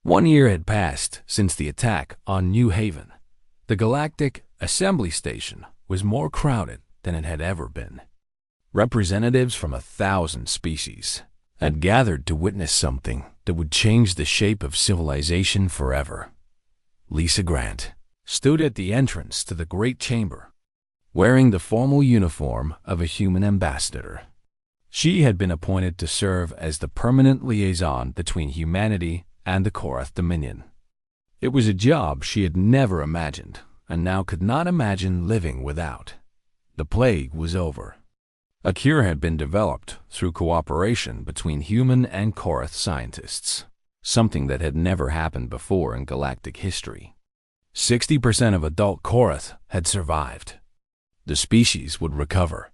1 year had passed since the attack on New Haven. The Galactic Assembly Station was more crowded than it had ever been. Representatives from 1,000 species had gathered to witness something that would change the shape of civilization forever. Lisa Grant stood at the entrance to the Great Chamber, wearing the formal uniform of a human ambassador. She had been appointed to serve as the permanent liaison between humanity and the Korath Dominion. It was a job she had never imagined, and now could not imagine living without. The plague was over. A cure had been developed through cooperation between human and Korath scientists, something that had never happened before in galactic history. 60% of adult Korath had survived. The species would recover.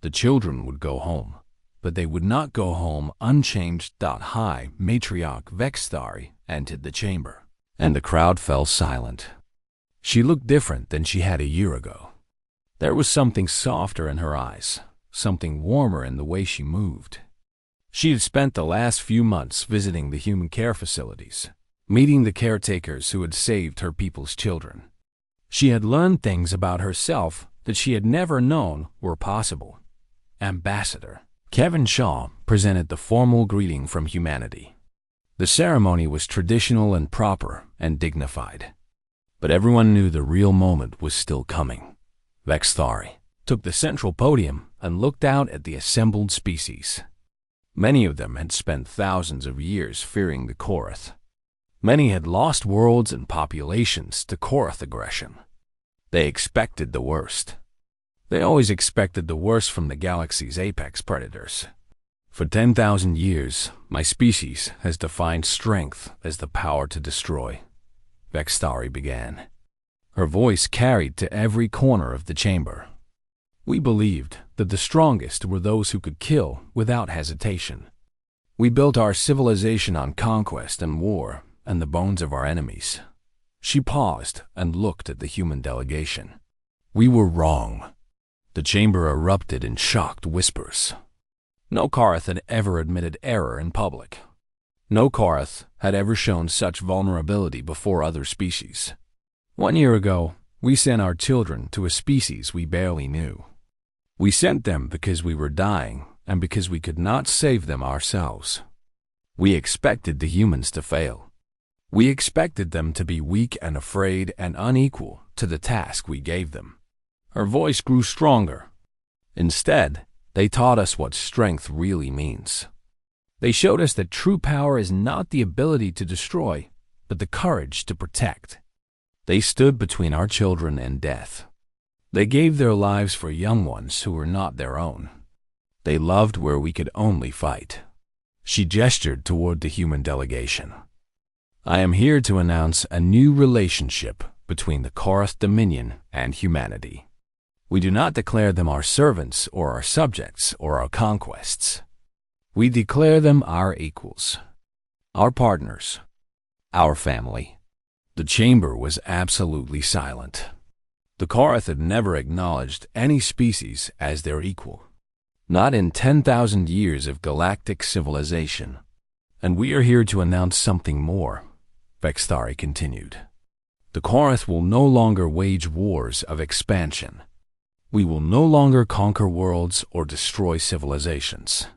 The children would go home, but they would not go home unchanged. High matriarch Vexthari entered the chamber, and the crowd fell silent. She looked different than she had a year ago. There was something softer in her eyes, something warmer in the way she moved. She had spent the last few months visiting the human care facilities, meeting the caretakers who had saved her people's children. She had learned things about herself that she had never known were possible. Ambassador Kevin Shaw presented the formal greeting from humanity. The ceremony was traditional and proper and dignified, but everyone knew the real moment was still coming. Vexthari took the central podium and looked out at the assembled species. Many of them had spent thousands of years fearing the Korath. Many had lost worlds and populations to Korath aggression. They expected the worst. They always expected the worst from the galaxy's apex predators. For 10,000 years, my species has defined strength as the power to destroy. Vexthari began. Her voice carried to every corner of the chamber. We believed that the strongest were those who could kill without hesitation. We built our civilization on conquest and war and the bones of our enemies. She paused and looked at the human delegation. We were wrong. The chamber erupted in shocked whispers. No Korath had ever admitted error in public. No Korath had ever shown such vulnerability before other species. 1 year ago, we sent our children to a species we barely knew. We sent them because we were dying and because we could not save them ourselves. We expected the humans to fail. We expected them to be weak and afraid and unequal to the task we gave them. Her voice grew stronger. Instead, they taught us what strength really means. They showed us that true power is not the ability to destroy, but the courage to protect. They stood between our children and death. They gave their lives for young ones who were not their own. They loved where we could only fight. She gestured toward the human delegation. I am here to announce a new relationship between the Korath Dominion and humanity. We do not declare them our servants or our subjects or our conquests. We declare them our equals, our partners, our family. The chamber was absolutely silent. The Korath had never acknowledged any species as their equal, not in 10,000 years of galactic civilization. And we are here to announce something more, Vexthari continued. The Korath will no longer wage wars of expansion. We will no longer conquer worlds or destroy civilizations.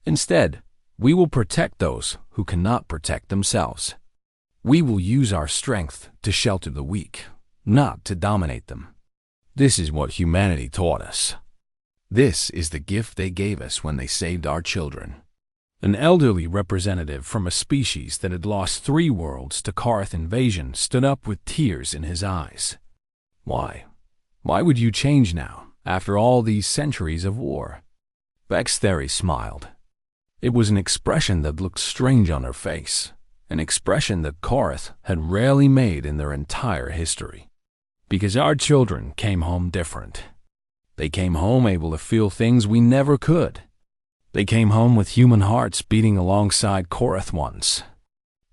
Instead, we will protect those who cannot protect themselves. We will use our strength to shelter the weak, not to dominate them. This is what humanity taught us. This is the gift they gave us when they saved our children. An elderly representative from a species that had lost 3 worlds to Korath invasion stood up with tears in his eyes. Why? Why would you change now, after all these centuries of war? Vexthari smiled. It was an expression that looked strange on her face, an expression that Korath had rarely made in their entire history. Because our children came home different. They came home able to feel things we never could. They came home with human hearts beating alongside Korath ones.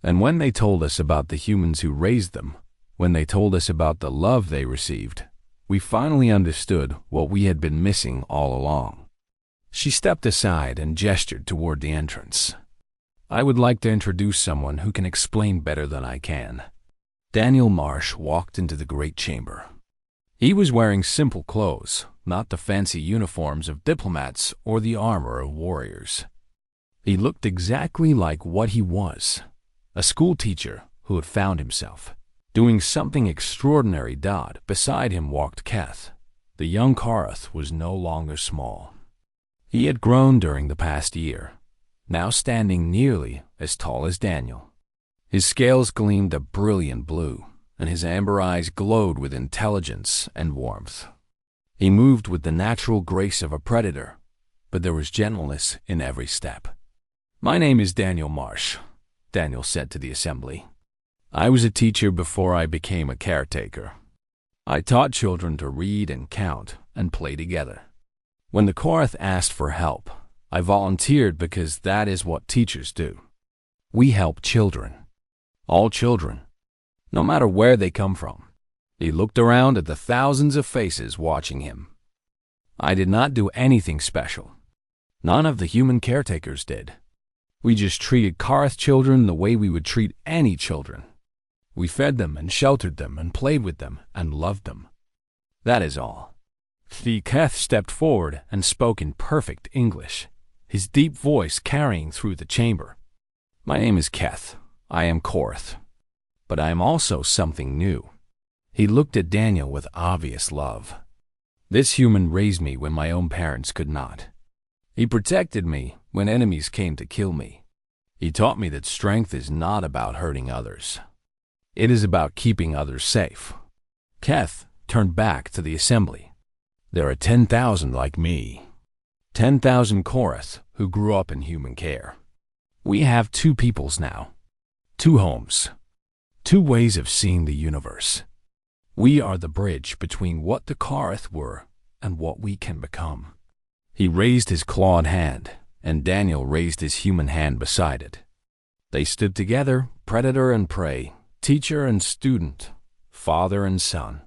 And when they told us about the humans who raised them, when they told us about the love they received, we finally understood what we had been missing all along. She stepped aside and gestured toward the entrance. I would like to introduce someone who can explain better than I can." Daniel Marsh walked into the great chamber. He was wearing simple clothes, not the fancy uniforms of diplomats or the armor of warriors. He looked exactly like what he was, a schoolteacher who had found himself doing something extraordinary. Beside him walked Keth. The young Korath was no longer small. He had grown during the past year, now standing nearly as tall as Daniel. His scales gleamed a brilliant blue, and his amber eyes glowed with intelligence and warmth. He moved with the natural grace of a predator, but there was gentleness in every step. "My name is Daniel Marsh," Daniel said to the assembly. "I was a teacher before I became a caretaker. I taught children to read and count and play together. When the Korath asked for help, I volunteered because that is what teachers do. We help children. All children, no matter where they come from." He looked around at the thousands of faces watching him. "I did not do anything special. None of the human caretakers did. We just treated Korath children the way we would treat any children. We fed them and sheltered them and played with them and loved them. That is all." Keth stepped forward and spoke in perfect English, his deep voice carrying through the chamber. "My name is Keth. I am Korath. But I am also something new." He looked at Daniel with obvious love. "This human raised me when my own parents could not. He protected me when enemies came to kill me. He taught me that strength is not about hurting others. It is about keeping others safe." Keth turned back to the assembly. "There are 10,000 like me. 10,000 Korath who grew up in human care. We have two peoples now. Two homes. Two ways of seeing the universe. We are the bridge between what the Korath were and what we can become." He raised his clawed hand, and Daniel raised his human hand beside it. They stood together, predator and prey, teacher and student, father and son.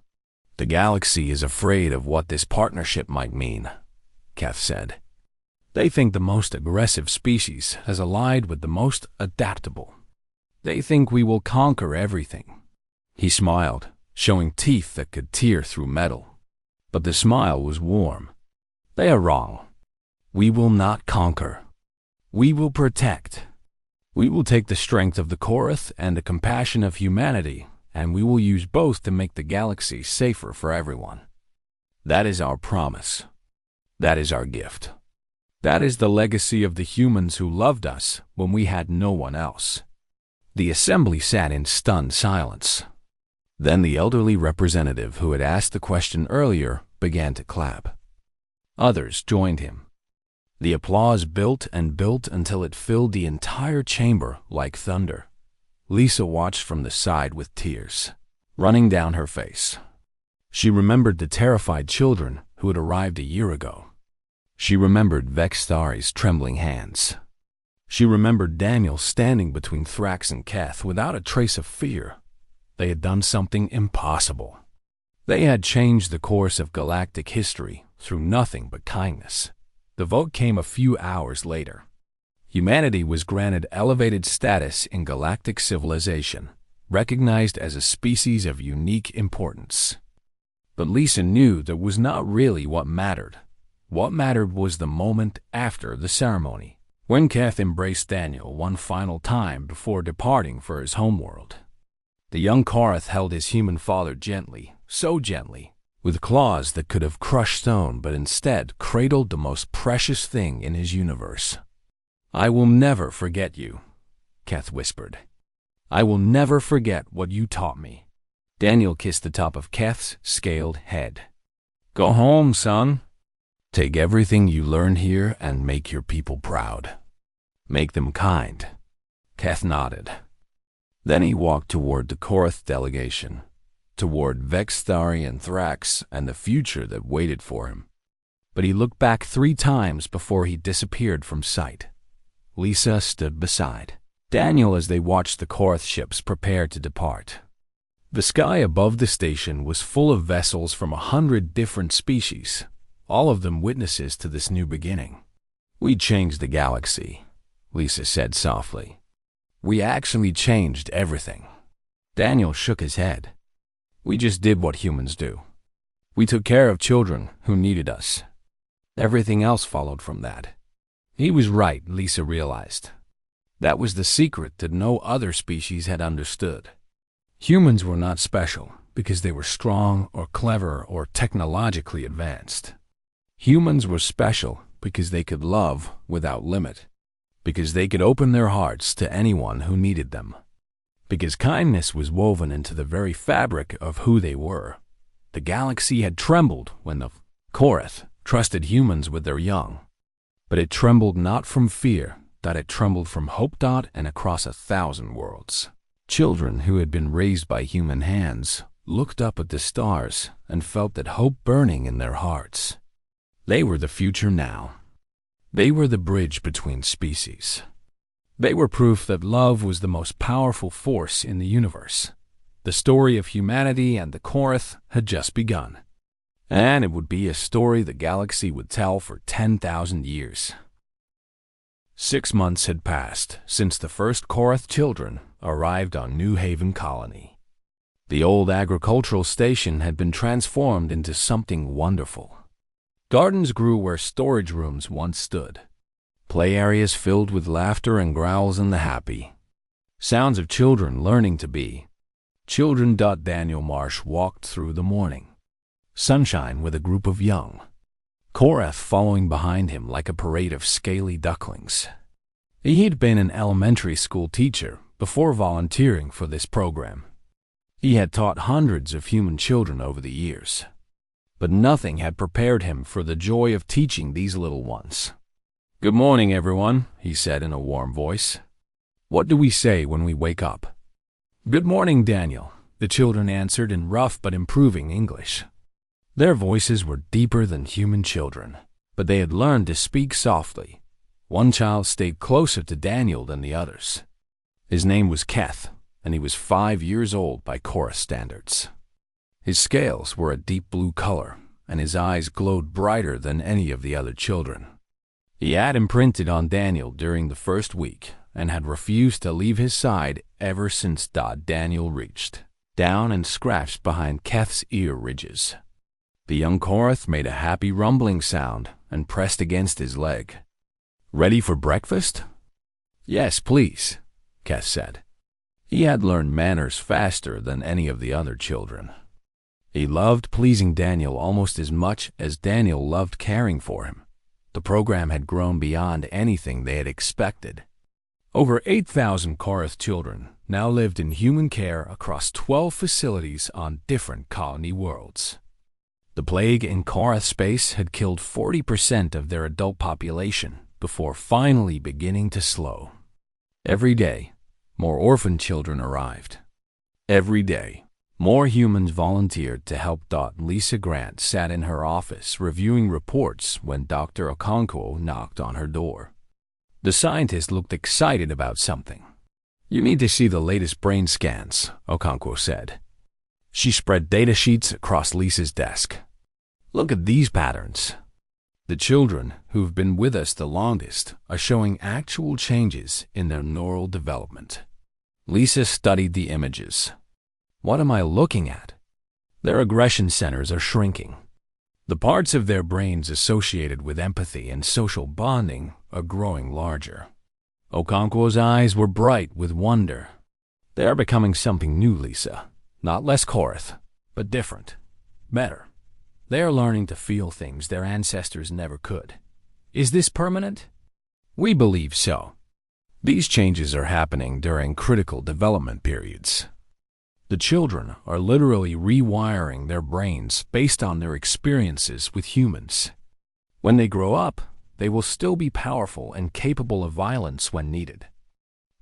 "The galaxy is afraid of what this partnership might mean," Keth said. "They think the most aggressive species has allied with the most adaptable. They think we will conquer everything." He smiled, showing teeth that could tear through metal. But the smile was warm. "They are wrong. We will not conquer. We will protect. We will take the strength of the Korath and the compassion of humanity, and we will use both to make the galaxy safer for everyone. That is our promise. That is our gift. That is the legacy of the humans who loved us when we had no one else." The assembly sat in stunned silence. Then the elderly representative who had asked the question earlier began to clap. Others joined him. The applause built and built until it filled the entire chamber like thunder. Lisa watched from the side with tears running down her face. She remembered the terrified children who had arrived a year ago. She remembered Vextari's trembling hands. She remembered Daniel standing between Thrax and Keth without a trace of fear. They had done something impossible. They had changed the course of galactic history through nothing but kindness. The vote came a few hours later. Humanity was granted elevated status in galactic civilization, recognized as a species of unique importance. But Lisa knew that was not really what mattered. What mattered was the moment after the ceremony, when Keth embraced Daniel one final time before departing for his homeworld. The young Korath held his human father gently, so gently, with claws that could have crushed stone but instead cradled the most precious thing in his universe. "I will never forget you," Keth whispered. "I will never forget what you taught me." Daniel kissed the top of Keth's scaled head. "Go home, son. Take everything you learned here and make your people proud. Make them kind." Keth nodded. Then he walked toward the Korath delegation, toward Vextari and Thrax and the future that waited for him. But he looked back 3 times before he disappeared from sight. Lisa stood beside Daniel as they watched the Korath ships prepare to depart. The sky above the station was full of vessels from 100 different species, all of them witnesses to this new beginning. "We changed the galaxy," Lisa said softly. We actually changed everything. Daniel shook his head. We just did what humans do. We took care of children who needed us. Everything else followed from that. He was right, Lisa realized. That was the secret that no other species had understood. Humans were not special because they were strong or clever or technologically advanced. Humans were special because they could love without limit, because they could open their hearts to anyone who needed them, because kindness was woven into the very fabric of who they were. The galaxy had trembled when the Korath trusted humans with their young, but it trembled not from fear, that it trembled from hope. And across 1,000 worlds, children who had been raised by human hands looked up at the stars and felt that hope burning in their hearts. They were the future now. They were the bridge between species. They were proof that love was the most powerful force in the universe. The story of humanity and the Korath had just begun, and it would be a story the galaxy would tell for 10,000 years. 6 months had passed since the first Korath children arrived on New Haven Colony. The old agricultural station had been transformed into something wonderful. Gardens grew where storage rooms once stood. Play areas filled with laughter and growls and the happy sounds of children learning to be children. Daniel Marsh walked through the morning sunshine with a group of young Korath following behind him like a parade of scaly ducklings. He'd been an elementary school teacher before volunteering for this program. He had taught hundreds of human children over the years, but nothing had prepared him for the joy of teaching these little ones. Good morning, everyone, he said in a warm voice. What do we say when we wake up? Good morning, Daniel, the children answered in rough but improving English. Their voices were deeper than human children, but they had learned to speak softly. One child stayed closer to Daniel than the others. His name was Keth, and he was 5 years old by Korath standards. His scales were a deep blue color, and his eyes glowed brighter than any of the other children. He had imprinted on Daniel during the first week and had refused to leave his side ever since. Daniel reached down and scratched behind Keth's ear ridges. The young Korath made a happy rumbling sound and pressed against his leg. Ready for breakfast? Yes, please, Keth said. He had learned manners faster than any of the other children. He loved pleasing Daniel almost as much as Daniel loved caring for him. The program had grown beyond anything they had expected. Over 8,000 Korath children now lived in human care across 12 facilities on different colony worlds. The plague in Korath space had killed 40% of their adult population before finally beginning to slow. Every day, more orphan children arrived. Every day, more humans volunteered to help. Lisa Grant sat in her office reviewing reports when Dr. Okonkwo knocked on her door. The scientist looked excited about something. You need to see the latest brain scans, Okonkwo said. She spread data sheets across Lisa's desk. Look at these patterns. The children who've been with us the longest are showing actual changes in their neural development. Lisa studied the images. What am I looking at? Their aggression centers are shrinking. The parts of their brains associated with empathy and social bonding are growing larger. Okonkwo's eyes were bright with wonder. They are becoming something new, Lisa. Not less Korath, but different. Better. They are learning to feel things their ancestors never could. Is this permanent? We believe so. These changes are happening during critical development periods. The children are literally rewiring their brains based on their experiences with humans. When they grow up, they will still be powerful and capable of violence when needed.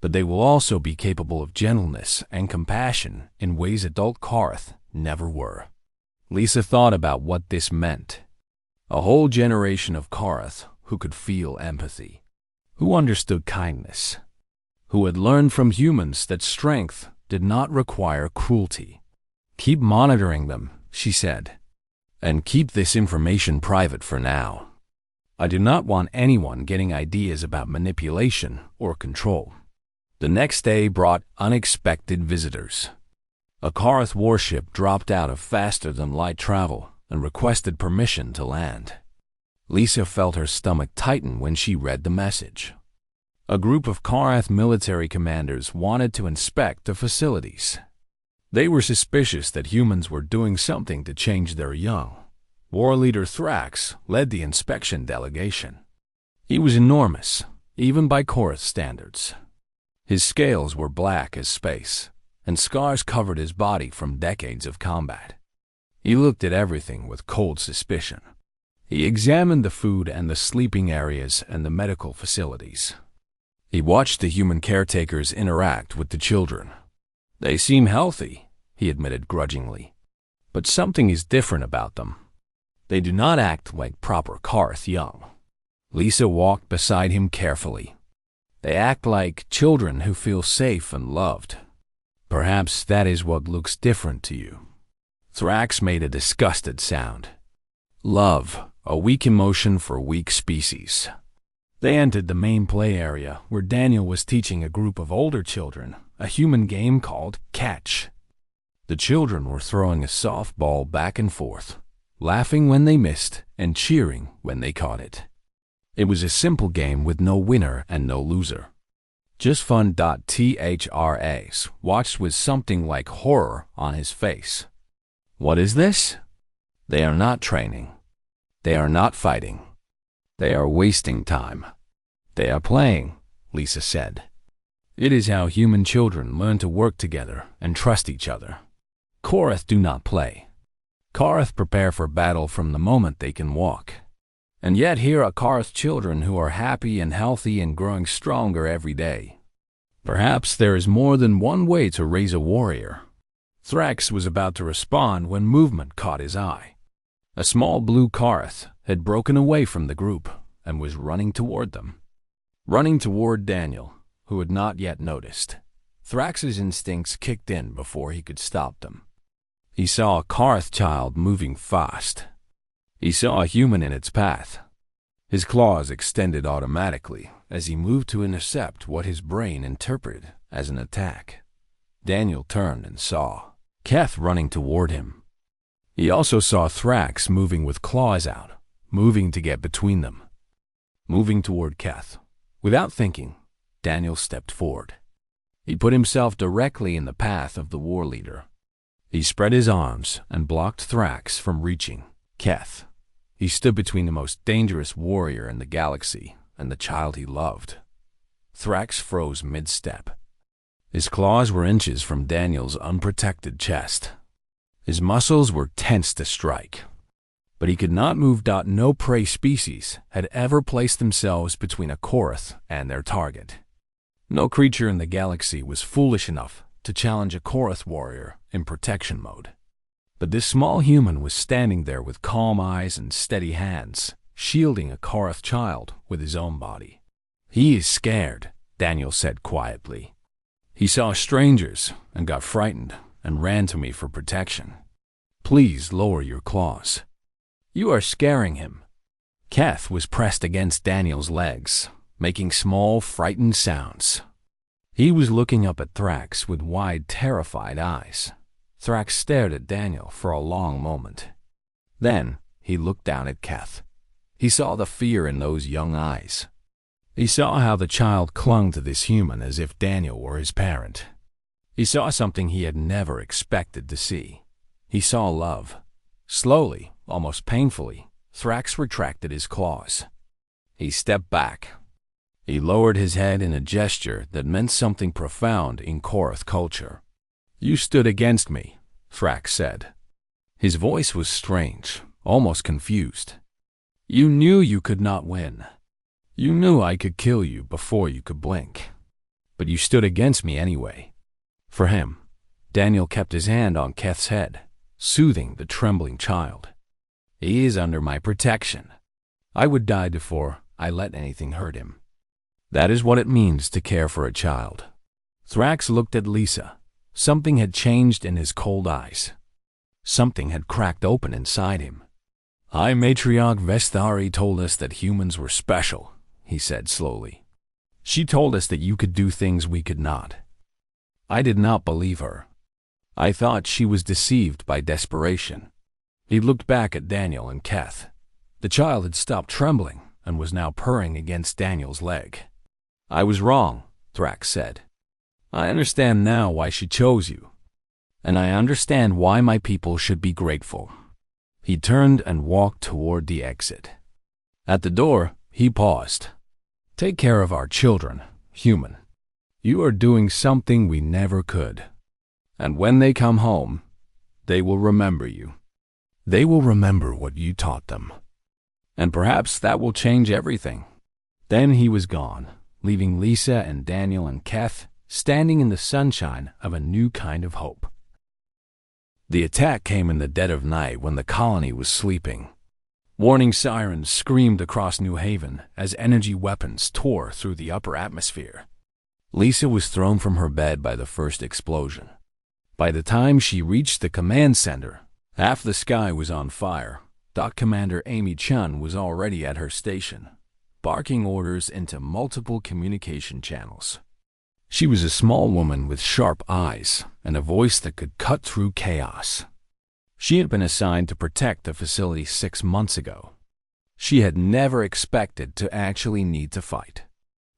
But they will also be capable of gentleness and compassion in ways adult Korath never were. Lisa thought about what this meant. A whole generation of Korath who could feel empathy, who understood kindness, who had learned from humans that strength did not require cruelty. Keep monitoring them, she said, and keep this information private for now. I do not want anyone getting ideas about manipulation or control. The next day brought unexpected visitors. A Karth warship dropped out of faster-than-light travel and requested permission to land. Lisa felt her stomach tighten when she read the message. A group of Karth military commanders wanted to inspect the facilities. They were suspicious that humans were doing something to change their young. War leader Thrax led the inspection delegation. He was enormous, even by Karth standards. His scales were black as space, and scars covered his body from decades of combat. He looked at everything with cold suspicion. He examined the food and the sleeping areas and the medical facilities. He watched the human caretakers interact with the children. They seem healthy, he admitted grudgingly. But something is different about them. They do not act like proper Karth young. Lisa walked beside him carefully. They act like children who feel safe and loved. Perhaps that is what looks different to you. Thrax made a disgusted sound. Love, a weak emotion for weak species. They entered the main play area where Daniel was teaching a group of older children a human game called Catch. The children were throwing a softball back and forth, laughing when they missed and cheering when they caught it. It was a simple game with no winner and no loser. Just fun. Thrax watched with something like horror on his face. What is this? They are not training. They are not fighting. They are wasting time. They are playing, Lisa said. It is how human children learn to work together and trust each other. Karth do not play. Karth prepare for battle from the moment they can walk. And yet here are Karth children who are happy and healthy and growing stronger every day. Perhaps there is more than one way to raise a warrior. Thrax was about to respond when movement caught his eye. A small blue Karth had broken away from the group and was running toward them. Running toward Daniel, who had not yet noticed. Thrax's instincts kicked in before he could stop them. He saw a Karth child moving fast. He saw a human in its path. His claws extended automatically as he moved to intercept what his brain interpreted as an attack. Daniel turned and saw Keth running toward him. He also saw Thrax moving with claws out, moving to get between them. Moving toward Keth. Without thinking, Daniel stepped forward. He put himself directly in the path of the war leader. He spread his arms and blocked Thrax from reaching Keth. He stood between the most dangerous warrior in the galaxy and the child he loved. Thrax froze mid-step. His claws were inches from Daniel's unprotected chest. His muscles were tense to strike. But he could not move. No prey species had ever placed themselves between a Karth and their target. No creature in the galaxy was foolish enough to challenge a Karth warrior in protection mode. But this small human was standing there with calm eyes and steady hands, shielding a Karth child with his own body. He is scared, Daniel said quietly. He saw strangers and got frightened and ran to me for protection. Please lower your claws. You are scaring him. Keth was pressed against Daniel's legs, making small, frightened sounds. He was looking up at Thrax with wide, terrified eyes. Thrax stared at Daniel for a long moment. Then he looked down at Keth. He saw the fear in those young eyes. He saw how the child clung to this human as if Daniel were his parent. He saw something he had never expected to see. He saw love. Slowly, almost painfully, Thrax retracted his claws. He stepped back. He lowered his head in a gesture that meant something profound in Karth culture. You stood against me, Thrax said. His voice was strange, almost confused. You knew you could not win. You knew I could kill you before you could blink. But you stood against me anyway. For him, Daniel kept his hand on Keth's head, soothing the trembling child. He is under my protection. I would die before I let anything hurt him. That is what it means to care for a child. Thrax looked at Lisa. Something had changed in his cold eyes. Something had cracked open inside him. High Matriarch Vestari told us that humans were special, he said slowly. She told us that you could do things we could not. I did not believe her. I thought she was deceived by desperation. He looked back at Daniel and Keth. The child had stopped trembling and was now purring against Daniel's leg. I was wrong, Thrax said. I understand now why she chose you. And I understand why my people should be grateful. He turned and walked toward the exit. At the door, he paused. Take care of our children, human. You are doing something we never could. And when they come home, they will remember you. They will remember what you taught them. And perhaps that will change everything. Then he was gone, leaving Lisa and Daniel and Keth standing in the sunshine of a new kind of hope. The attack came in the dead of night when the colony was sleeping. Warning sirens screamed across New Haven as energy weapons tore through the upper atmosphere. Lisa was thrown from her bed by the first explosion. By the time she reached the command center, half the sky was on fire. Dock Commander Amy Chun was already at her station, barking orders into multiple communication channels. She was a small woman with sharp eyes and a voice that could cut through chaos. She had been assigned to protect the facility 6 months ago. She had never expected to actually need to fight.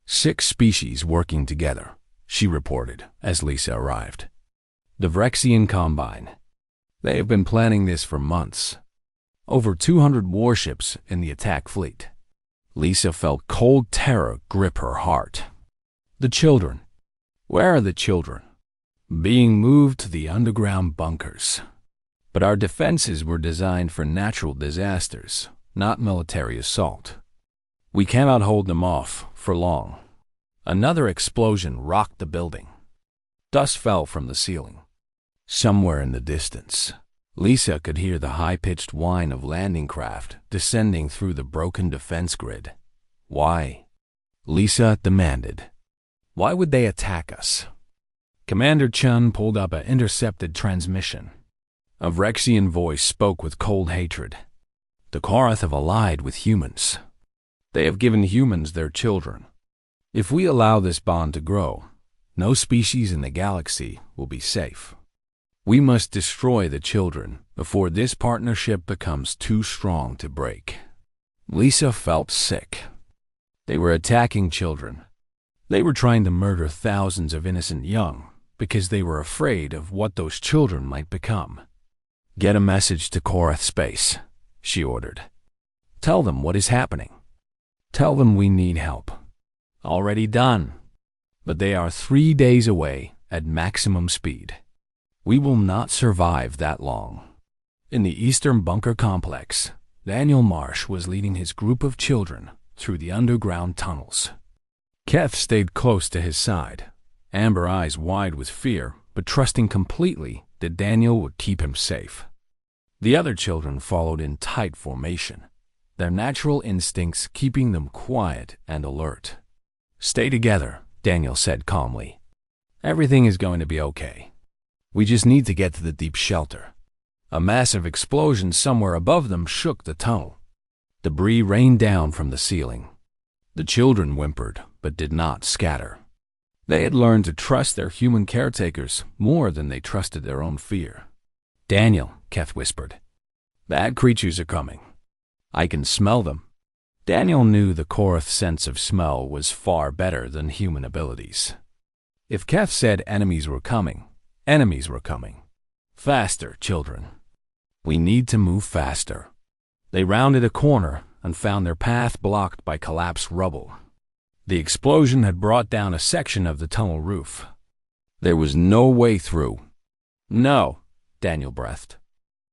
6 species working together, she reported as Lisa arrived. The Vrexian Combine. They have been planning this for months. Over 200 warships in the attack fleet. Lisa felt cold terror grip her heart. The children. Where are the children? Being moved to the underground bunkers. But our defenses were designed for natural disasters, not military assault. We cannot hold them off for long. Another explosion rocked the building. Dust fell from the ceiling. Somewhere in the distance, Lisa could hear the high-pitched whine of landing craft descending through the broken defense grid. Why? Lisa demanded. Why would they attack us? Commander Chun pulled up an intercepted transmission. A Vrexian voice spoke with cold hatred. The Korath have allied with humans. They have given humans their children. If we allow this bond to grow, no species in the galaxy will be safe. We must destroy the children before this partnership becomes too strong to break. Lisa felt sick. They were attacking children. They were trying to murder thousands of innocent young because they were afraid of what those children might become. Get a message to Korath Space, she ordered. Tell them what is happening. Tell them we need help. Already done. But they are 3 days away at maximum speed. We will not survive that long. In the Eastern Bunker Complex, Daniel Marsh was leading his group of children through the underground tunnels. Keth stayed close to his side, amber eyes wide with fear, but trusting completely that Daniel would keep him safe. The other children followed in tight formation, their natural instincts keeping them quiet and alert. Stay together, Daniel said calmly. Everything is going to be okay. We just need to get to the deep shelter. A massive explosion somewhere above them shook the tunnel. Debris rained down from the ceiling. The children whimpered, but did not scatter. They had learned to trust their human caretakers more than they trusted their own fear. Daniel, Keth whispered. Bad creatures are coming. I can smell them. Daniel knew the Korath sense of smell was far better than human abilities. If Keth said enemies were coming, enemies were coming. Faster, children. We need to move faster. They rounded a corner and found their path blocked by collapsed rubble. The explosion had brought down a section of the tunnel roof. There was no way through. No, Daniel breathed.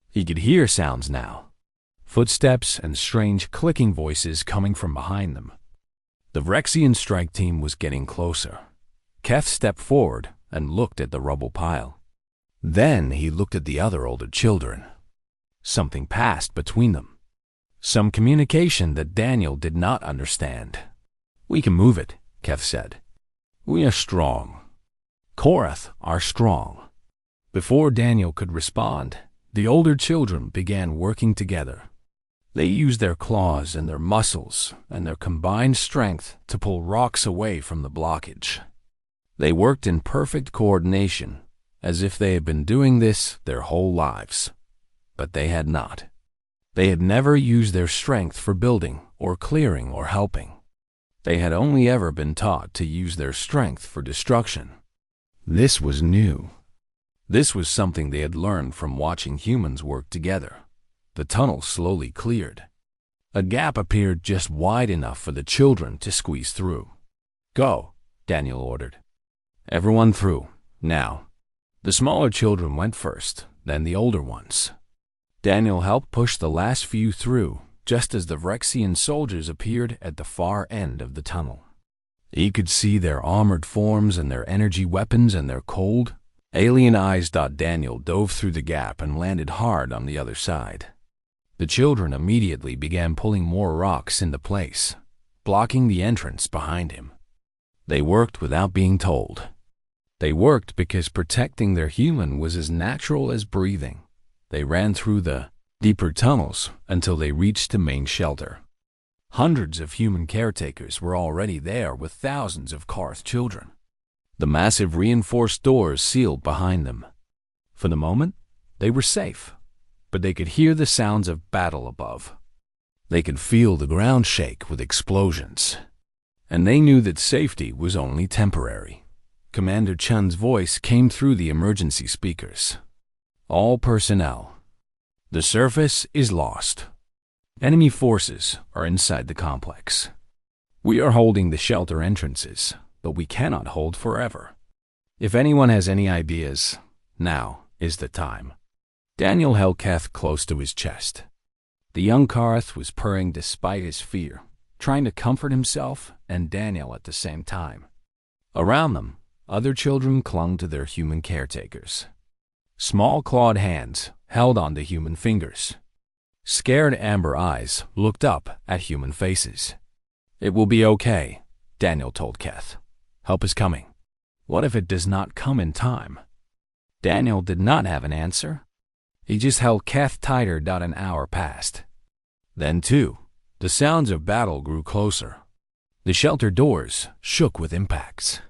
He could hear sounds now. Footsteps and strange clicking voices coming from behind them. The Vrexian strike team was getting closer. Keth stepped forward and looked at the rubble pile. Then he looked at the other older children. Something passed between them. Some communication that Daniel did not understand. We can move it, Keth said. We are strong. Korath are strong. Before Daniel could respond, the older children began working together. They used their claws and their muscles and their combined strength to pull rocks away from the blockage. They worked in perfect coordination, as if they had been doing this their whole lives. But they had not. They had never used their strength for building or clearing or helping. They had only ever been taught to use their strength for destruction. This was new. This was something they had learned from watching humans work together. The tunnel slowly cleared. A gap appeared just wide enough for the children to squeeze through. "Go," Daniel ordered. "Everyone through, now." The smaller children went first, then the older ones. Daniel helped push the last few through, just as the Vrexian soldiers appeared at the far end of the tunnel. He could see their armored forms and their energy weapons and their cold, alien eyes. Daniel dove through the gap and landed hard on the other side. The children immediately began pulling more rocks into place, blocking the entrance behind him. They worked without being told. They worked because protecting their human was as natural as breathing. They ran through the deeper tunnels until they reached the main shelter. Hundreds of human caretakers were already there with thousands of Karth children. The massive reinforced doors sealed behind them. For the moment, they were safe, but they could hear the sounds of battle above. They could feel the ground shake with explosions. And they knew that safety was only temporary. Commander Chun's voice came through the emergency speakers. "All personnel. The surface is lost. Enemy forces are inside the complex. We are holding the shelter entrances, but we cannot hold forever. If anyone has any ideas, now is the time." Daniel held Keth close to his chest. The young Karth was purring despite his fear, trying to comfort himself and Daniel at the same time. Around them, other children clung to their human caretakers. Small clawed hands held onto human fingers. Scared amber eyes looked up at human faces. "It will be okay," Daniel told Keth. "Help is coming." What if it does not come in time? Daniel did not have an answer. He just held Keth tighter. An hour passed. Then, too, the sounds of battle grew closer. The shelter doors shook with impacts.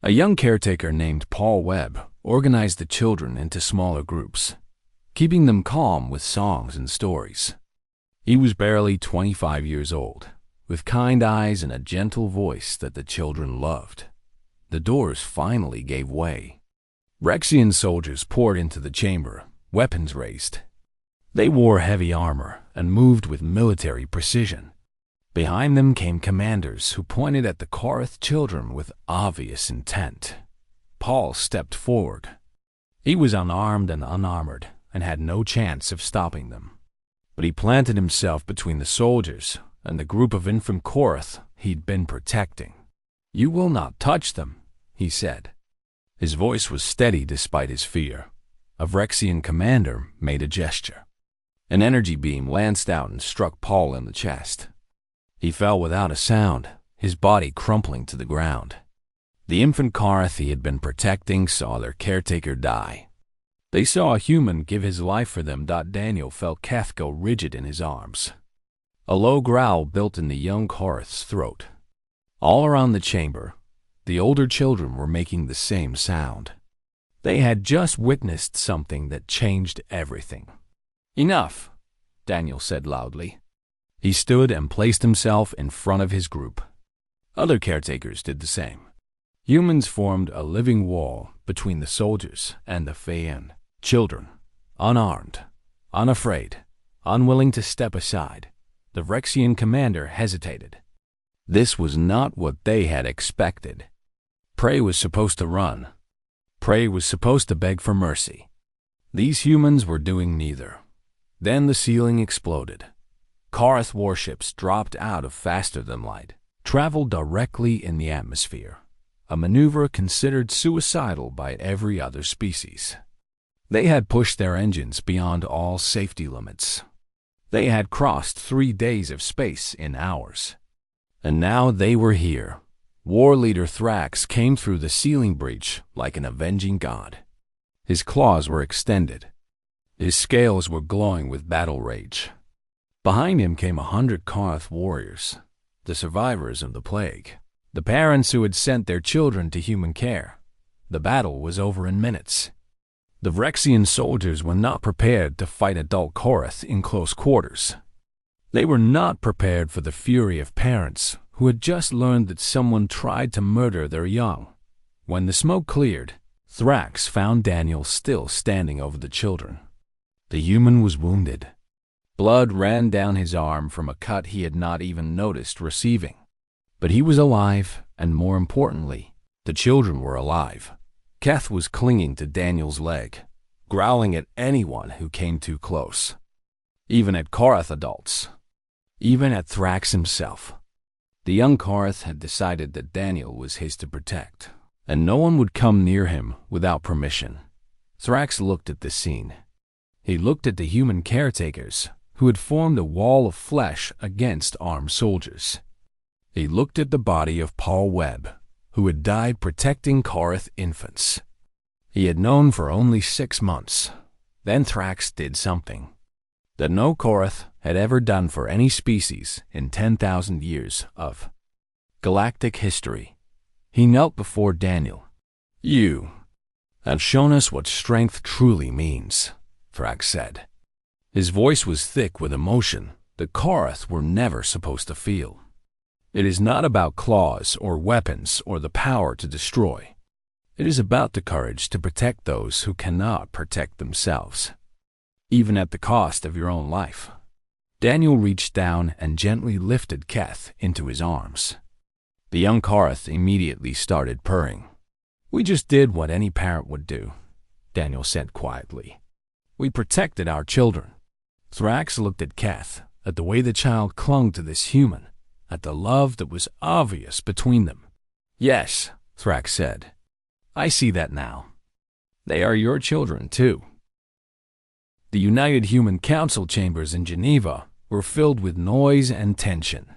A young caretaker named Paul Webb organized the children into smaller groups, keeping them calm with songs and stories. He was barely 25 years old, with kind eyes and a gentle voice that the children loved. The doors finally gave way. Vrexian soldiers poured into the chamber, weapons raised. They wore heavy armor and moved with military precision. Behind them came commanders who pointed at the Karth children with obvious intent. Paul stepped forward. He was unarmed and unarmored and had no chance of stopping them. But he planted himself between the soldiers and the group of infant Karth he'd been protecting. "You will not touch them," he said. His voice was steady despite his fear. A Vrexian commander made a gesture. An energy beam lanced out and struck Paul in the chest. He fell without a sound, his body crumpling to the ground. The infant Karth he had been protecting saw their caretaker die. They saw a human give his life for them. Daniel felt Keth go rigid in his arms. A low growl built in the young Karth's throat. All around the chamber, the older children were making the same sound. They had just witnessed something that changed everything. "Enough," Daniel said loudly. He stood and placed himself in front of his group. Other caretakers did the same. Humans formed a living wall between the soldiers and the Feyan children, unarmed, unafraid, unwilling to step aside. The Vrexian commander hesitated. This was not what they had expected. Prey was supposed to run. Prey was supposed to beg for mercy. These humans were doing neither. Then the ceiling exploded. Karth warships dropped out of faster than light, traveled directly in the atmosphere, a maneuver considered suicidal by every other species. They had pushed their engines beyond all safety limits. They had crossed 3 days of space in hours. And now they were here. War leader Thrax came through the ceiling breach like an avenging god. His claws were extended. His scales were glowing with battle rage. Behind him came 100 Korath warriors, the survivors of the plague, the parents who had sent their children to human care. The battle was over in minutes. The Vrexian soldiers were not prepared to fight adult Korath in close quarters. They were not prepared for the fury of parents who had just learned that someone tried to murder their young. When the smoke cleared, Thrax found Daniel still standing over the children. The human was wounded. Blood ran down his arm from a cut he had not even noticed receiving. But he was alive, and more importantly, the children were alive. Keth was clinging to Daniel's leg, growling at anyone who came too close. Even at Korath adults. Even at Thrax himself. The young Korath had decided that Daniel was his to protect, and no one would come near him without permission. Thrax looked at the scene. He looked at the human caretakers who had formed a wall of flesh against armed soldiers. He looked at the body of Paul Webb, who had died protecting Korath infants. He had known for only 6 months. Then Thrax did something that no Korath had ever done for any species in 10,000 years of galactic history. He knelt before Daniel. "You have shown us what strength truly means," Thrax said. His voice was thick with emotion that Korath were never supposed to feel. "It is not about claws or weapons or the power to destroy. It is about the courage to protect those who cannot protect themselves, even at the cost of your own life." Daniel reached down and gently lifted Keth into his arms. The young Korath immediately started purring. "We just did what any parent would do," Daniel said quietly. "We protected our children." Thrax looked at Keth, at the way the child clung to this human, at the love that was obvious between them. "Yes," Thrax said. "I see that now. They are your children, too." The United Human Council chambers in Geneva were filled with noise and tension.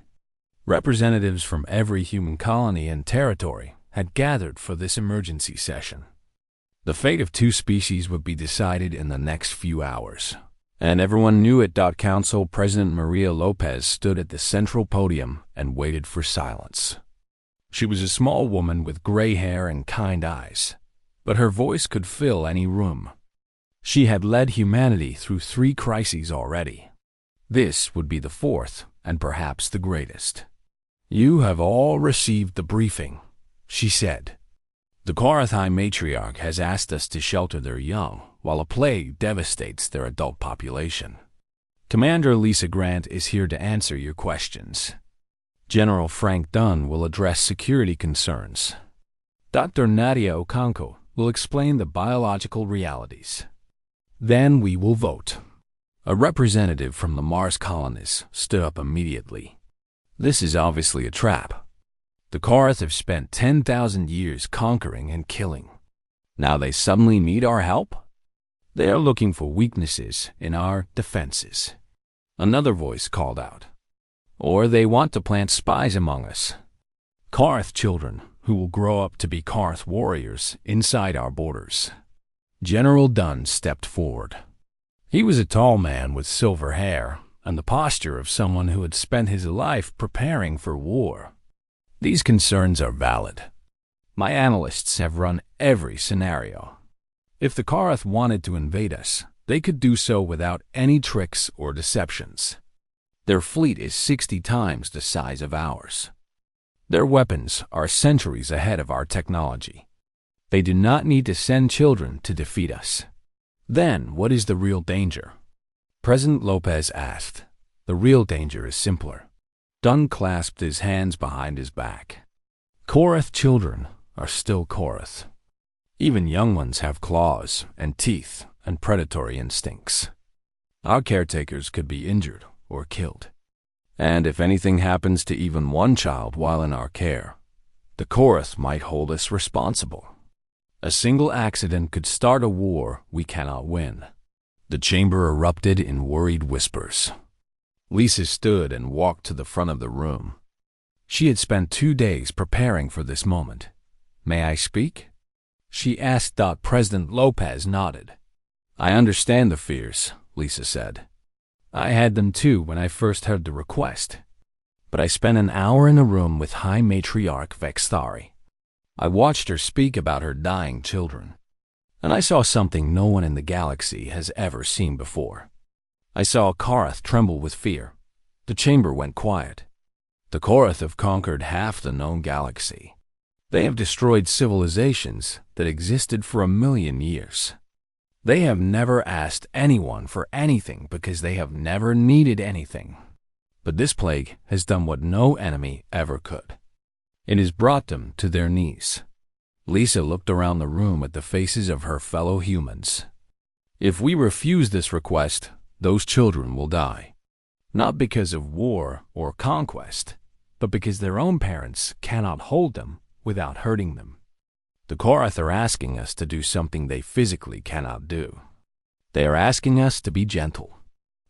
Representatives from every human colony and territory had gathered for this emergency session. The fate of 2 species would be decided in the next few hours, and everyone knew it. Council President Maria Lopez stood at the central podium and waited for silence. She was a small woman with gray hair and kind eyes, but her voice could fill any room. She had led humanity through 3 crises already. This would be the 4th, and perhaps the greatest. "You have all received the briefing," she said. "The Korath High Matriarch has asked us to shelter their young while a plague devastates their adult population. Commander Lisa Grant is here to answer your questions. General Frank Dunn will address security concerns. Dr. Nadia Okonkwo will explain the biological realities. Then we will vote." A representative from the Mars colonists stood up immediately. "This is obviously a trap. The Korath have spent 10,000 years conquering and killing. Now they suddenly need our help? They are looking for weaknesses in our defenses." Another voice called out. "Or they want to plant spies among us. Korath children who will grow up to be Korath warriors inside our borders." General Dunn stepped forward. He was a tall man with silver hair and the posture of someone who had spent his life preparing for war. "These concerns are valid. My analysts have run every scenario. If the Korath wanted to invade us, they could do so without any tricks or deceptions. Their fleet is 60 times the size of ours. Their weapons are centuries ahead of our technology. They do not need to send children to defeat us. Then what is the real danger?" President Lopez asked. "The real danger is simpler." Dunn clasped his hands behind his back. "Korath children are still Korath. Even young ones have claws and teeth and predatory instincts. Our caretakers could be injured or killed. And if anything happens to even one child while in our care, the Korath might hold us responsible. A single accident could start a war we cannot win." The chamber erupted in worried whispers. Lisa stood and walked to the front of the room. She had spent 2 days preparing for this moment. "May I speak?" she asked. President Lopez nodded. "I understand the fears," Lisa said. I had them too when I first heard the request. But I spent an hour in a room with High Matriarch Vexthari. I watched her speak about her dying children. And I saw something no one in the galaxy has ever seen before. I saw Karath tremble with fear. The chamber went quiet. The Korath have conquered half the known galaxy. They have destroyed civilizations that existed for 1,000,000 years. They have never asked anyone for anything because they have never needed anything. But this plague has done what no enemy ever could. It has brought them to their knees. Lisa looked around the room at the faces of her fellow humans. If we refuse this request, those children will die. Not because of war or conquest, but because their own parents cannot hold them without hurting them. The Korath are asking us to do something they physically cannot do. They are asking us to be gentle.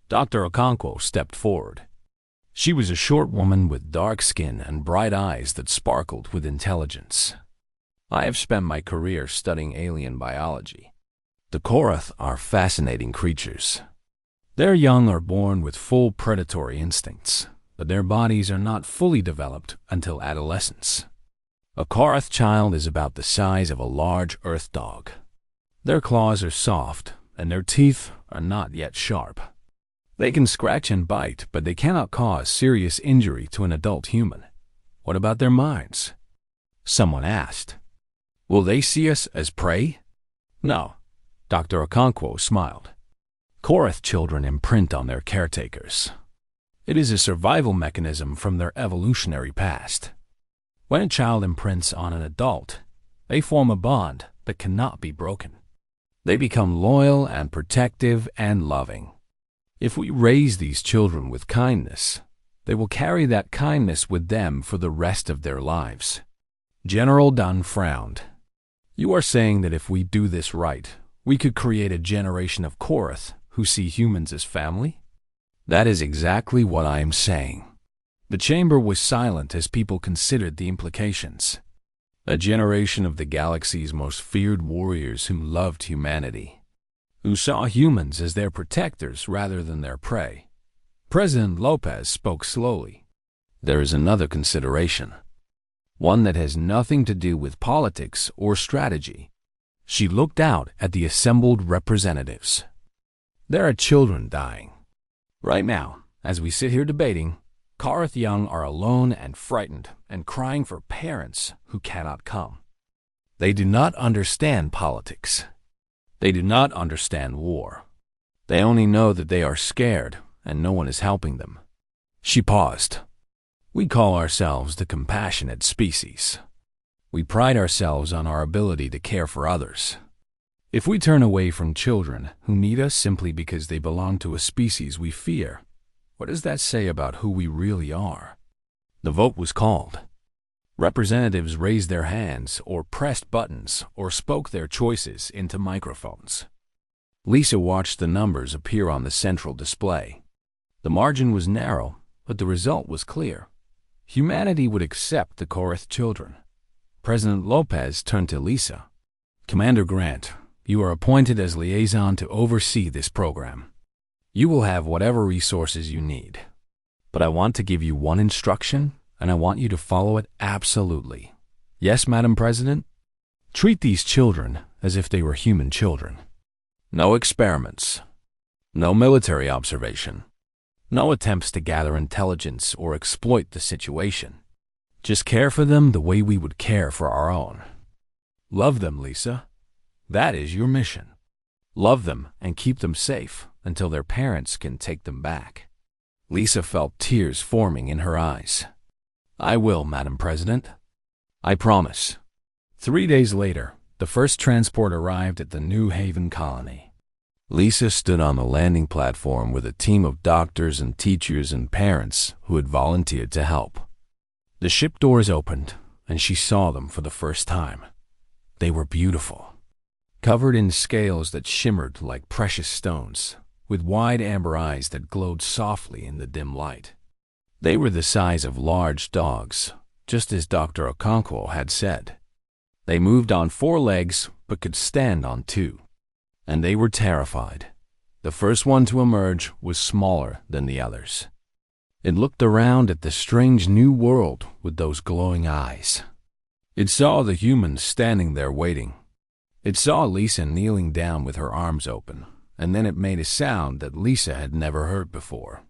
Dr. Okonkwo stepped forward. She was a short woman with dark skin and bright eyes that sparkled with intelligence. I have spent my career studying alien biology. The Korath are fascinating creatures. Their young are born with full predatory instincts, but their bodies are not fully developed until adolescence. A Korath child is about the size of a large earth dog. Their claws are soft, and their teeth are not yet sharp. They can scratch and bite, but they cannot cause serious injury to an adult human. What about their minds? Someone asked. Will they see us as prey? No. Dr. Okonkwo smiled. Korath children imprint on their caretakers. It is a survival mechanism from their evolutionary past. When a child imprints on an adult, they form a bond that cannot be broken. They become loyal and protective and loving. If we raise these children with kindness, they will carry that kindness with them for the rest of their lives. General Dunn frowned. You are saying that if we do this right, we could create a generation of Korath who see humans as family? That is exactly what I am saying. The chamber was silent as people considered the implications. A generation of the galaxy's most feared warriors who loved humanity, who saw humans as their protectors rather than their prey. President Lopez spoke slowly. There is another consideration, one that has nothing to do with politics or strategy. She looked out at the assembled representatives. There are children dying. Right now, as we sit here debating, Korath young are alone and frightened and crying for parents who cannot come. They do not understand politics. They do not understand war. They only know that they are scared and no one is helping them. She paused. We call ourselves the compassionate species. We pride ourselves on our ability to care for others. If we turn away from children who need us simply because they belong to a species we fear, what does that say about who we really are? The vote was called. Representatives raised their hands or pressed buttons or spoke their choices into microphones. Lisa watched the numbers appear on the central display. The margin was narrow, but the result was clear. Humanity would accept the Korath children. President Lopez turned to Lisa. Commander Grant, you are appointed as liaison to oversee this program. You will have whatever resources you need. But I want to give you one instruction, and I want you to follow it absolutely. Yes, Madam President? Treat these children as if they were human children. No experiments. No military observation. No attempts to gather intelligence or exploit the situation. Just care for them the way we would care for our own. Love them, Lisa. That is your mission. Love them and keep them safe until their parents can take them back. Lisa felt tears forming in her eyes. I will, Madam President. I promise. 3 days later, the first transport arrived at the New Haven colony. Lisa stood on the landing platform with a team of doctors and teachers and parents who had volunteered to help. The ship doors opened, and she saw them for the first time. They were beautiful, covered in scales that shimmered like precious stones, with wide amber eyes that glowed softly in the dim light. They were the size of large dogs, just as Dr. Okonkwo had said. They moved on 4 legs but could stand on 2. And they were terrified. The first one to emerge was smaller than the others. It looked around at the strange new world with those glowing eyes. It saw the humans standing there waiting. It saw Lisa kneeling down with her arms open, and then it made a sound that Lisa had never heard before.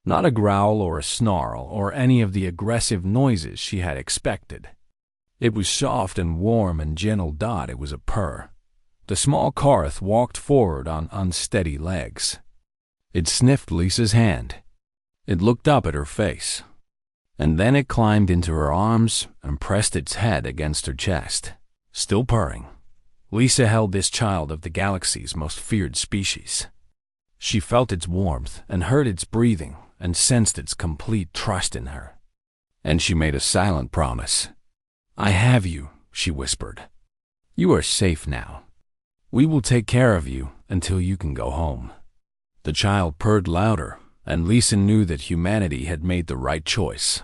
Not a growl or a snarl or any of the aggressive noises she had expected. It was soft and warm and gentle. It was a purr. The small Karth walked forward on unsteady legs. It sniffed Lisa's hand. It looked up at her face. And then it climbed into her arms and pressed its head against her chest. Still purring, Lisa held this child of the galaxy's most feared species. She felt its warmth and heard its breathing and sensed its complete trust in her. And she made a silent promise. "I have you," she whispered. "You are safe now. We will take care of you until you can go home." The child purred louder, and Lisa knew that humanity had made the right choice.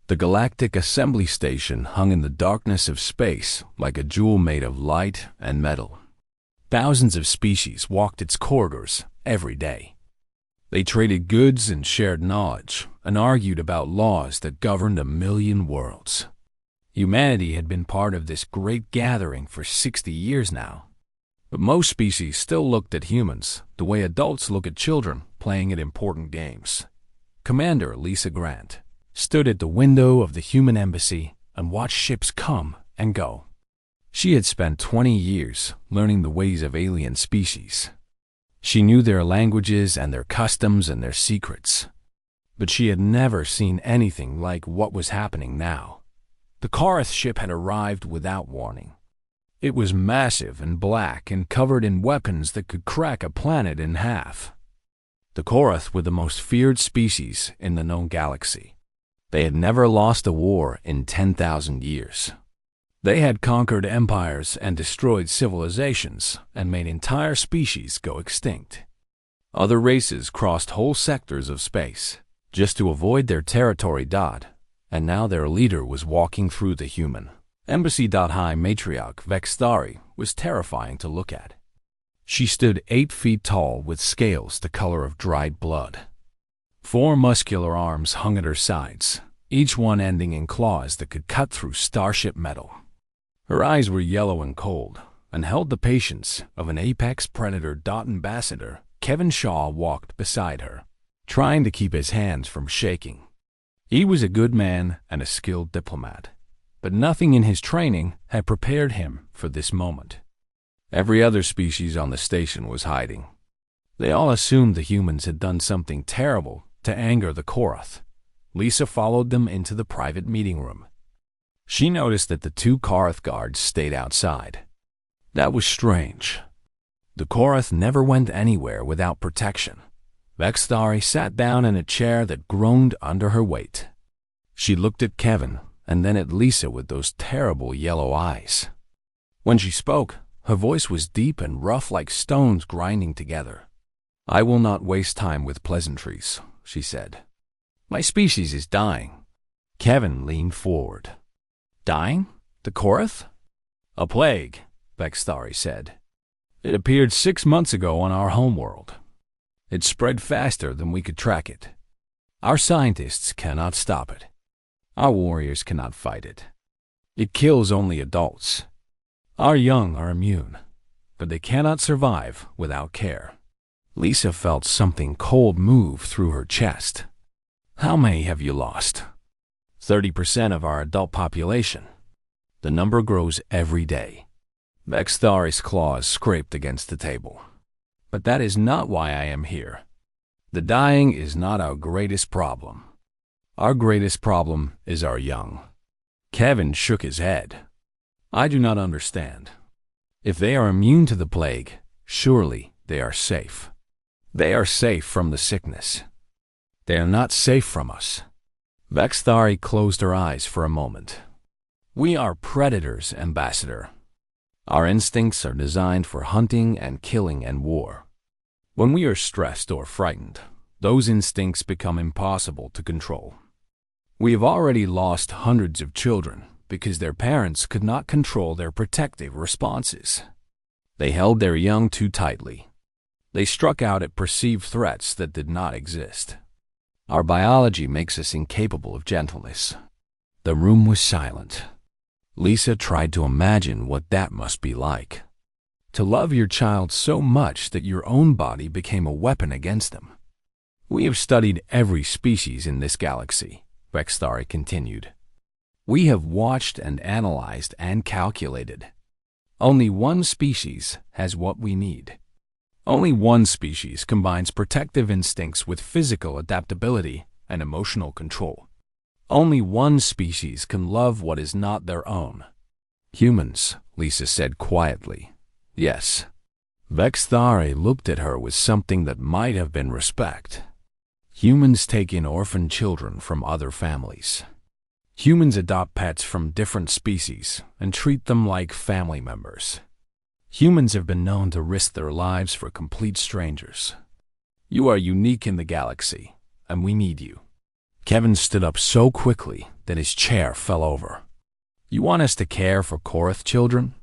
The Galactic Assembly Station hung in the darkness of space like a jewel made of light and metal. Thousands of species walked its corridors every day. They traded goods and shared knowledge and argued about laws that governed 1,000,000 worlds. Humanity had been part of this great gathering for 60 years now. But most species still looked at humans the way adults look at children playing at important games. Commander Lisa Grant stood at the window of the human embassy and watched ships come and go. She had spent 20 years learning the ways of alien species. She knew their languages and their customs and their secrets. But she had never seen anything like what was happening now. The Karth ship had arrived without warning. It was massive and black and covered in weapons that could crack a planet in half. The Karth were the most feared species in the known galaxy. They had never lost a war in 10,000 years. They had conquered empires and destroyed civilizations and made entire species go extinct. Other races crossed whole sectors of space just to avoid their territory. And now their leader was walking through the human embassy. High matriarch Vextari was terrifying to look at. She stood 8 feet tall with scales the color of dried blood. 4 muscular arms hung at her sides, each one ending in claws that could cut through starship metal. Her eyes were yellow and cold, and held the patience of an apex predator. Ambassador Kevin Shaw walked beside her, trying to keep his hands from shaking. He was a good man and a skilled diplomat, but nothing in his training had prepared him for this moment. Every other species on the station was hiding. They all assumed the humans had done something terrible to anger the Karth. Lisa followed them into the private meeting room. She noticed that the 2 Karth guards stayed outside. That was strange. The Karth never went anywhere without protection. Vextari sat down in a chair that groaned under her weight. She looked at Kevin and then at Lisa with those terrible yellow eyes. When she spoke, her voice was deep and rough like stones grinding together. "I will not waste time with pleasantries," she said. "My species is dying." Kevin leaned forward. "Dying? The Karth?" "A plague," Vextari said. "It appeared 6 months ago on our homeworld. It spread faster than we could track it. Our scientists cannot stop it. Our warriors cannot fight it. It kills only adults. Our young are immune, but they cannot survive without care." Lisa felt something cold move through her chest. "How many have you lost?" 30% of our adult population. The number grows every day. Vextari's claws scraped against the table. "But that is not why I am here. The dying is not our greatest problem. Our greatest problem is our young." Kevin shook his head. "I do not understand. If they are immune to the plague, surely they are safe. They are safe from the sickness. They are not safe from us." Vextari closed her eyes for a moment. "We are predators, Ambassador. Our instincts are designed for hunting and killing and war. When we are stressed or frightened, those instincts become impossible to control. We have already lost hundreds of children because their parents could not control their protective responses. They held their young too tightly. They struck out at perceived threats that did not exist. Our biology makes us incapable of gentleness. The room was silent. Lisa tried to imagine what that must be like. To love your child so much that your own body became a weapon against them. We have studied every species in this galaxy, Vexthari continued. We have watched and analyzed and calculated. Only one species has what we need. Only one species combines protective instincts with physical adaptability and emotional control. Only one species can love what is not their own. Humans, Lisa said quietly. Yes. Vexthari looked at her with something that might have been respect. Humans take in orphan children from other families. Humans adopt pets from different species and treat them like family members. Humans have been known to risk their lives for complete strangers. You are unique in the galaxy, and we need you. Kevin stood up so quickly that his chair fell over. You want us to care for Korath children?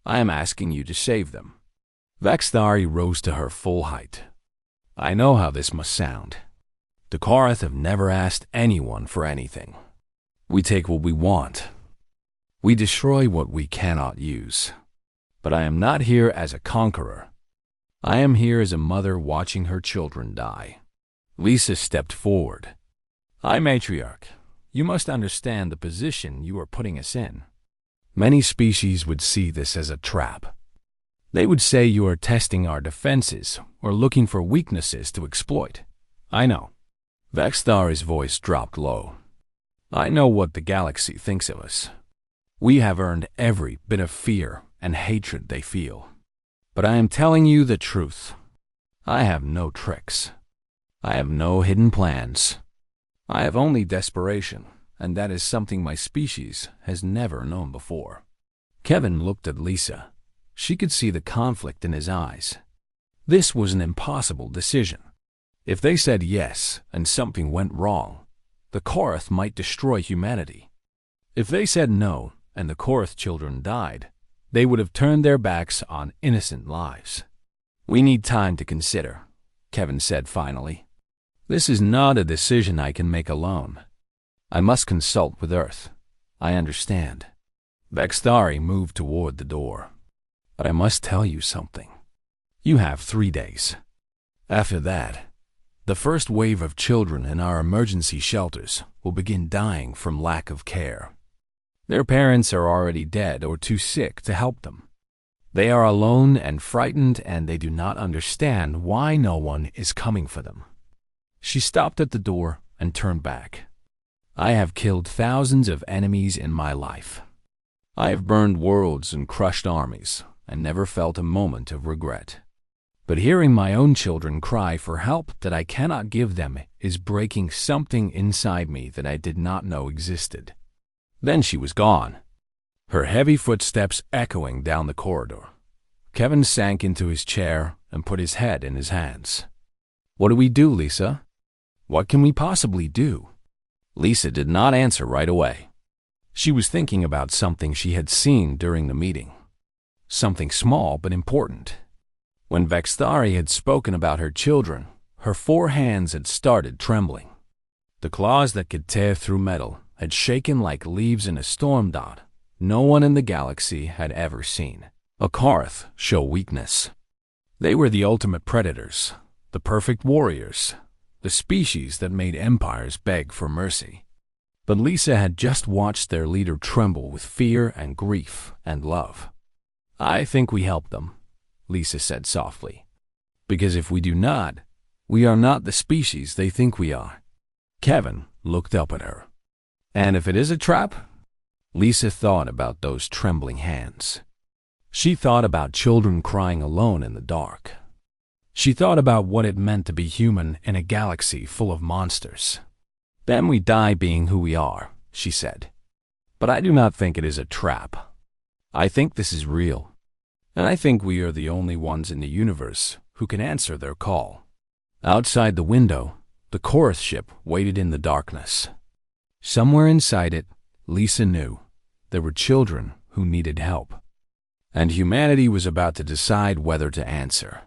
I am asking you to save them. Vexthari rose to her full height. I know how this must sound. The Korath have never asked anyone for anything. We take what we want. We destroy what we cannot use. But I am not here as a conqueror. I am here as a mother watching her children die. Lisa stepped forward. I, Matriarch, you must understand the position you are putting us in. Many species would see this as a trap. They would say you are testing our defenses or looking for weaknesses to exploit. I know. Vexthari's voice dropped low. I know what the galaxy thinks of us. We have earned every bit of fear and hatred they feel. But I am telling you the truth. I have no tricks. I have no hidden plans. I have only desperation, and that is something my species has never known before. Kevin looked at Lisa. She could see the conflict in his eyes. This was an impossible decision. If they said yes and something went wrong, the Korath might destroy humanity. If they said no and the Korath children died, they would have turned their backs on innocent lives. We need time to consider, Kevin said finally. This is not a decision I can make alone. I must consult with Earth. I understand. Vexthari moved toward the door. But I must tell you something. You have 3 days. After that, the first wave of children in our emergency shelters will begin dying from lack of care. Their parents are already dead or too sick to help them. They are alone and frightened, and they do not understand why no one is coming for them. She stopped at the door and turned back. I have killed thousands of enemies in my life. I have burned worlds and crushed armies, and never felt a moment of regret. But hearing my own children cry for help that I cannot give them is breaking something inside me that I did not know existed. Then she was gone, her heavy footsteps echoing down the corridor. Kevin sank into his chair and put his head in his hands. What do we do, Lisa? What can we possibly do? Lisa did not answer right away. She was thinking about something she had seen during the meeting. Something small but important. When Vexthari had spoken about her children, her 4 hands had started trembling. The claws that could tear through metal had shaken like leaves in a storm dot no one in the galaxy had ever seen. A Korath show weakness. They were the ultimate predators, the perfect warriors, the species that made empires beg for mercy. But Lisa had just watched their leader tremble with fear and grief and love. I think we help them, Lisa said softly. Because if we do not, we are not the species they think we are. Kevin looked up at her. And if it is a trap? Lisa thought about those trembling hands. She thought about children crying alone in the dark. She thought about what it meant to be human in a galaxy full of monsters. Then we die being who we are, she said. But I do not think it is a trap. I think this is real. And I think we are the only ones in the universe who can answer their call. Outside the window, the Korath ship waited in the darkness. Somewhere inside it, Lisa knew there were children who needed help. And humanity was about to decide whether to answer.